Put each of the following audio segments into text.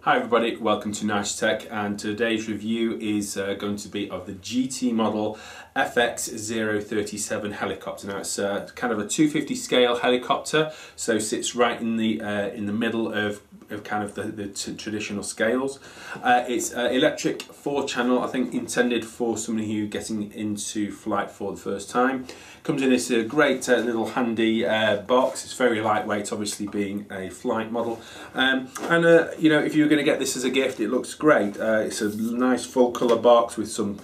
Hi everybody, welcome to Nice-Tech, and today's review is going to be of the GT model FX037 helicopter. Now it's kind of a 250 scale helicopter, so sits right in the middle of kind of the traditional scales. It's electric 4-channel, I think intended for somebody who's getting into flight for the first time. Comes in this great little handy box. It's very lightweight, obviously being a flight model. You know, if you were going to get this as a gift, it looks great. It's a nice full colour box with some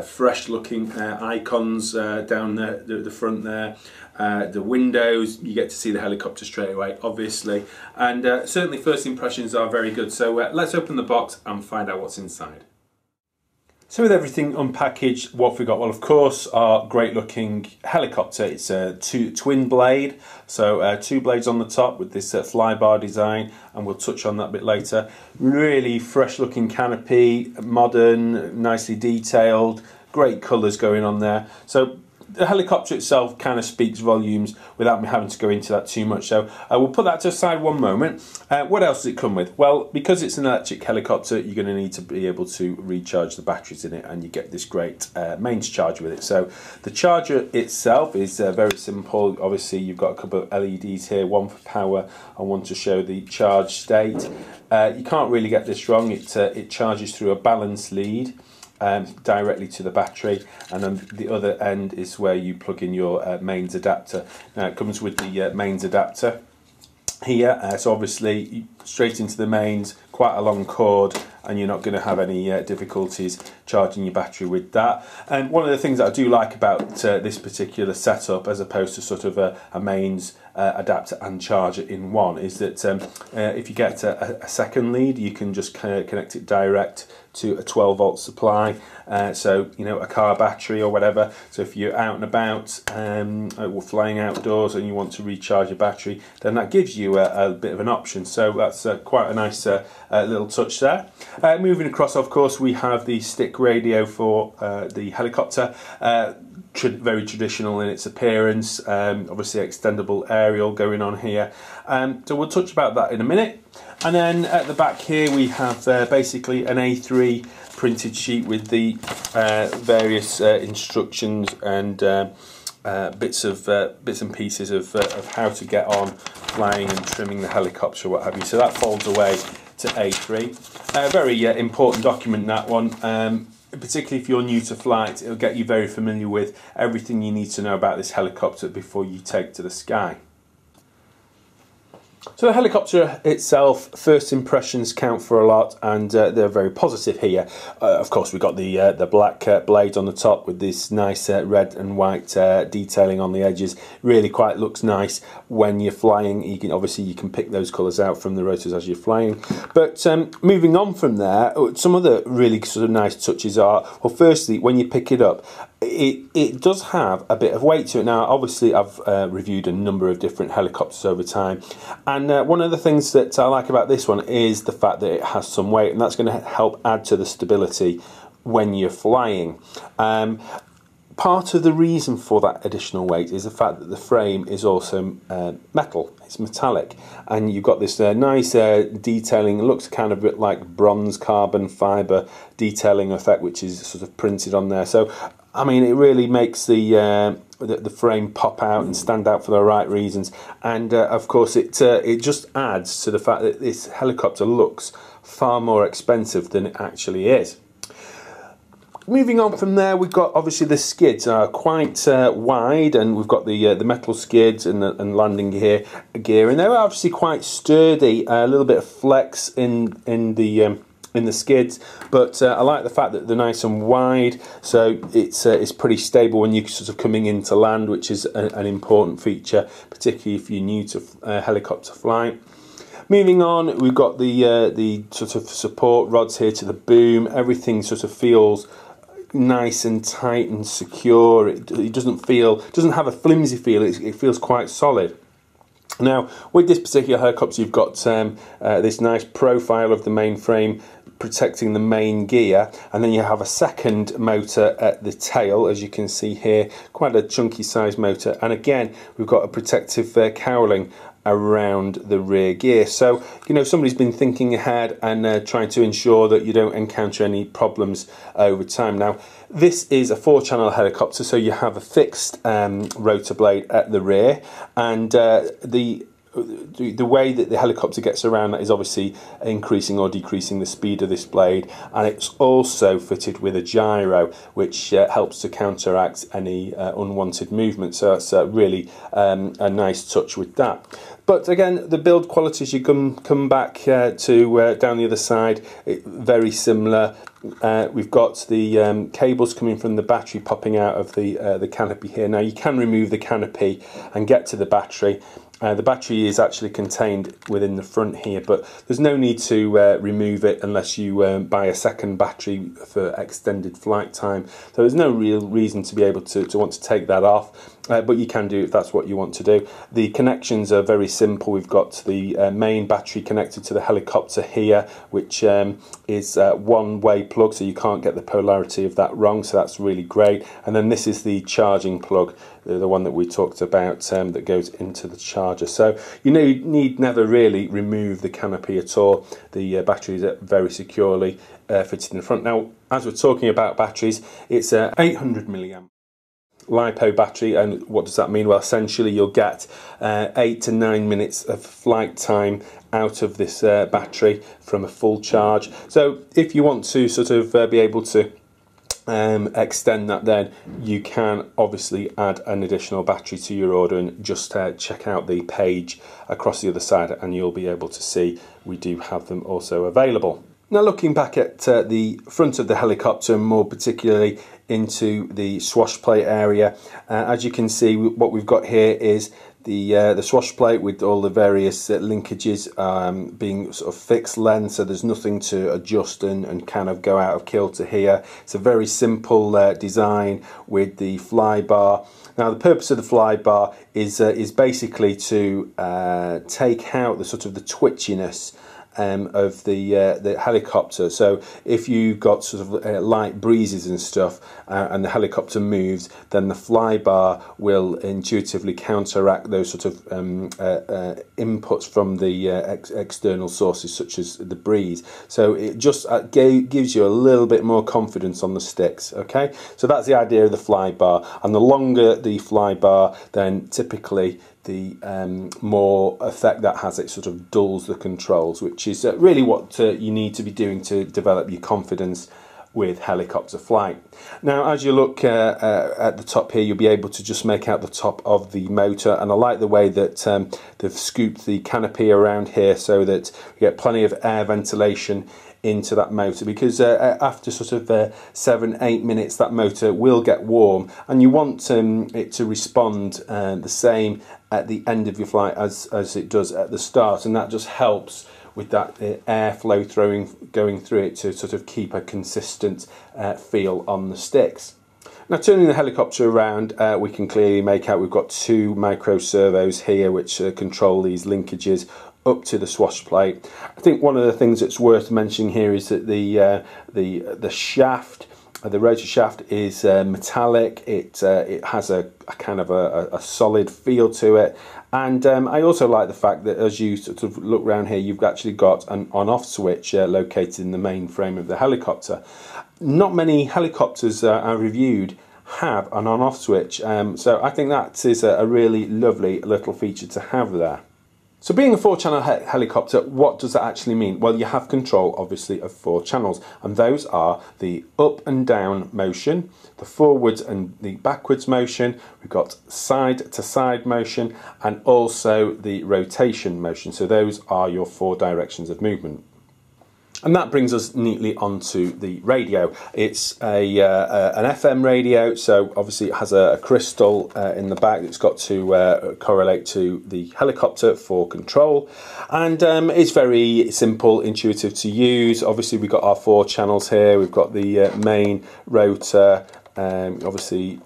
fresh looking icons down the front there. The windows, you get to see the helicopter straight away, obviously. And certainly first impressions are very good. So let's open the box and find out what's inside. So with everything unpackaged, what have we got? Well, of course, our great looking helicopter. It's a twin blade, so 2 blades on the top with this flybar design, and we'll touch on that a bit later. Really fresh looking canopy, modern, nicely detailed, great colours going on there. So the helicopter itself kind of speaks volumes without me having to go into that too much. So we'll put that to the side one moment. What else does it come with? Well, because it's an electric helicopter, you're going to need to be able to recharge the batteries in it, and you get this great mains charger with it. So the charger itself is very simple. Obviously, you've got a couple of LEDs here, one for power and one to show the charge state. You can't really get this wrong. It charges through a balance lead directly to the battery, and then the other end is where you plug in your mains adapter. Now it comes with the mains adapter here, so obviously straight into the mains, quite a long cord, and you're not going to have any difficulties charging your battery with that. And one of the things that I do like about this particular setup, as opposed to sort of a mains adapter and charger in one, is that if you get a second lead, you can just connect it direct to a 12-volt supply, so you know, a car battery or whatever. So if you're out and about, flying outdoors, and you want to recharge your battery, then that gives you a bit of an option. So that's quite a nice little touch there. Moving across, of course, we have the stick radio for the helicopter. Very traditional in its appearance, obviously extendable aerial going on here. So we'll touch about that in a minute. And then at the back here we have basically an A3 printed sheet with the various instructions and bits and pieces of how to get on flying and trimming the helicopter, what have you. So that folds away to A3. Very important document, that one. Particularly if you're new to flight, it'll get you very familiar with everything you need to know about this helicopter before you take to the sky. So the helicopter itself, first impressions count for a lot, and they're very positive here. Of course, we've got the black blade on the top with this nice red and white detailing on the edges. Really quite looks nice when you're flying. You can pick those colours out from the rotors as you're flying. But moving on from there, some other really sort of nice touches are, well, firstly, when you pick it up, it does have a bit of weight to it. Now, obviously, I've reviewed a number of different helicopters over time, and one of the things that I like about this one is the fact that it has some weight, and that's going to help add to the stability when you're flying. Part of the reason for that additional weight is the fact that the frame is also metal, it's metallic, and you've got this nice detailing. It looks kind of a bit like bronze carbon fibre detailing effect, which is sort of printed on there. So I mean, it really makes the frame pop out and stand out for the right reasons, and of course it just adds to the fact that this helicopter looks far more expensive than it actually is. Moving on from there, we've got obviously the skids are quite wide, and we've got the metal skids and landing gear, and they're obviously quite sturdy. A little bit of flex in the skids, but I like the fact that they're nice and wide, so it's pretty stable when you're sort of coming into land, which is an important feature, particularly if you're new to helicopter flight. Moving on, we've got the sort of support rods here to the boom. Everything sort of feels nice and tight and secure. It doesn't have a flimsy feel. It feels quite solid. Now, with this particular helicopter, you've got this nice profile of the main frame protecting the main gear, and then you have a second motor at the tail, as you can see here, quite a chunky size motor, and again we've got a protective cowling around the rear gear. So, you know, somebody's been thinking ahead and trying to ensure that you don't encounter any problems over time. Now, this is a 4-channel helicopter, so you have a fixed rotor blade at the rear, and the way that the helicopter gets around that is obviously increasing or decreasing the speed of this blade, and it's also fitted with a gyro which helps to counteract any unwanted movement. So that's really a nice touch with that. But again, the build quality, as you come back to down the other side, very similar. We've got the cables coming from the battery popping out of the canopy here. Now you can remove the canopy and get to the battery. The battery is actually contained within the front here, but there's no need to remove it unless you buy a second battery for extended flight time. So there's no real reason to be able to want to take that off. But you can do it if that's what you want to do. The connections are very simple. We've got the main battery connected to the helicopter here, which is a one-way plug, so you can't get the polarity of that wrong, so that's really great. And then this is the charging plug, the one that we talked about, that goes into the charger. So you need never really remove the canopy at all. The batteries are very securely fitted in the front. Now, as we're talking about batteries, it's a 800 milliamp LiPo battery, and what does that mean? Well, essentially you'll get 8 to 9 minutes of flight time out of this battery from a full charge. So if you want to sort of be able to extend that, then you can obviously add an additional battery to your order, and just check out the page across the other side and you'll be able to see we do have them also available. Now, looking back at the front of the helicopter, more particularly into the swash plate area, as you can see, what we've got here is the swash plate with all the various linkages being sort of fixed length, so there's nothing to adjust and kind of go out of kilter here. It's a very simple design with the fly bar. Now, the purpose of the fly bar is basically to take out the sort of the twitchiness of the helicopter. So if you've got sort of light breezes and stuff and the helicopter moves, then the fly bar will intuitively counteract those sort of inputs from the external sources such as the breeze. So it just gives you a little bit more confidence on the sticks. Okay, so that's the idea of the fly bar, and the longer the fly bar, then typically the more effect that has. It sort of dulls the controls, which is really what you need to be doing to develop your confidence with helicopter flight. Now, as you look at the top here, you'll be able to just make out the top of the motor, and I like the way that they've scooped the canopy around here so that you get plenty of air ventilation into that motor, because after sort of 7-8 minutes that motor will get warm, and you want it to respond the same at the end of your flight as it does at the start, and that just helps with that airflow going through it to sort of keep a consistent feel on the sticks. Now, turning the helicopter around, we can clearly make out we've got 2 micro servos here which control these linkages up to the swash plate. I think one of the things that's worth mentioning here is that the shaft, the rotor shaft, is metallic. It has a kind of a solid feel to it, and I also like the fact that as you sort of look around here, you've actually got an on-off switch located in the main frame of the helicopter. Not many helicopters I've reviewed have an on-off switch, so I think that is a really lovely little feature to have there. So being a 4-channel helicopter, what does that actually mean? Well, you have control, obviously, of 4 channels, and those are the up and down motion, the forwards and the backwards motion, we've got side to side motion, and also the rotation motion. So those are your 4 directions of movement. And that brings us neatly onto the radio. It's an FM radio, so obviously it has a crystal in the back that's got to correlate to the helicopter for control. And it's very simple, intuitive to use. Obviously we've got our 4 channels here. We've got the main rotor, obviously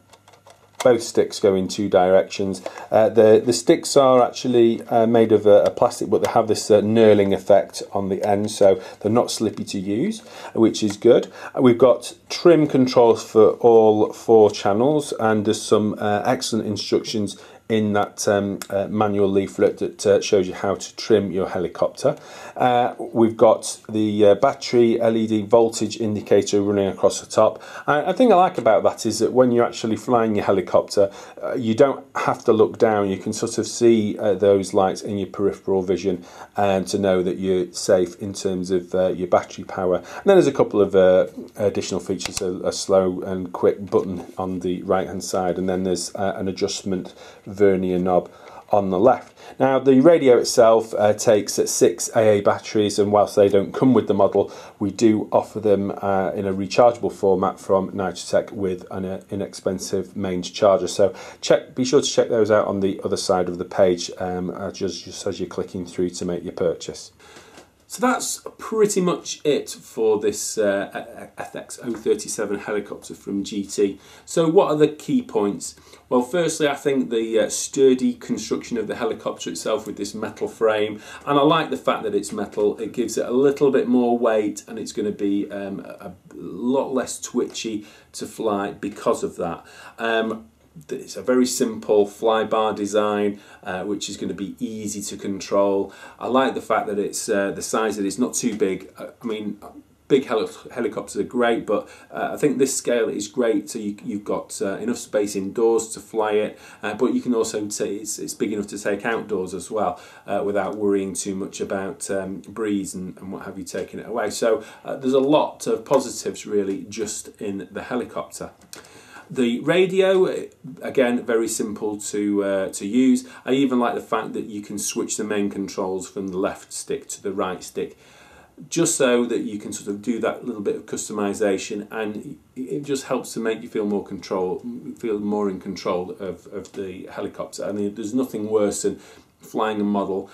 both sticks go in 2 directions. The sticks are actually made of a plastic, but they have this knurling effect on the end, so they're not slippy to use, which is good. We've got trim controls for all 4 channels, and there's some excellent instructions in that manual leaflet that shows you how to trim your helicopter. We've got the battery LED voltage indicator running across the top. I think I like about that is that when you're actually flying your helicopter, you don't have to look down. You can sort of see those lights in your peripheral vision and to know that you're safe in terms of your battery power. And then there's a couple of additional features, a slow and quick button on the right hand side, and then there's an adjustment vernier knob on the left. Now the radio itself takes 6 AA batteries, and whilst they don't come with the model, we do offer them in a rechargeable format from Nitrotech with an inexpensive mains charger. So be sure to check those out on the other side of the page just as you're clicking through to make your purchase. So that's pretty much it for this FX037 helicopter from GT. So what are the key points? Well, firstly, I think the sturdy construction of the helicopter itself with this metal frame, and I like the fact that it's metal. It gives it a little bit more weight, and it's going to be a lot less twitchy to fly because of that. It's a very simple flybar design, which is going to be easy to control. I like the fact that it's the size that it's not too big. I mean, big helicopters are great, but I think this scale is great. So you've got enough space indoors to fly it, but you can also say it's big enough to take outdoors as well, without worrying too much about breeze and what have you taking it away. So there's a lot of positives really just in the helicopter. The radio, again, very simple to use. I even like the fact that you can switch the main controls from the left stick to the right stick, just so that you can sort of do that little bit of customization, and it just helps to make you feel more in control of the helicopter. I mean, there's nothing worse than flying a model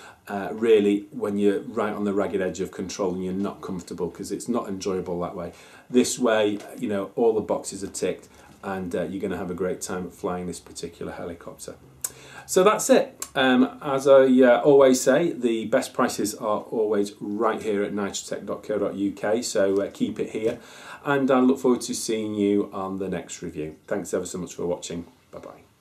really when you're right on the ragged edge of control and you're not comfortable, because it's not enjoyable that way. This way, you know, all the boxes are ticked, and you're going to have a great time flying this particular helicopter. So that's it. As I always say, the best prices are always right here at nitrotech.co.uk, so keep it here, and I look forward to seeing you on the next review. Thanks ever so much for watching. Bye bye.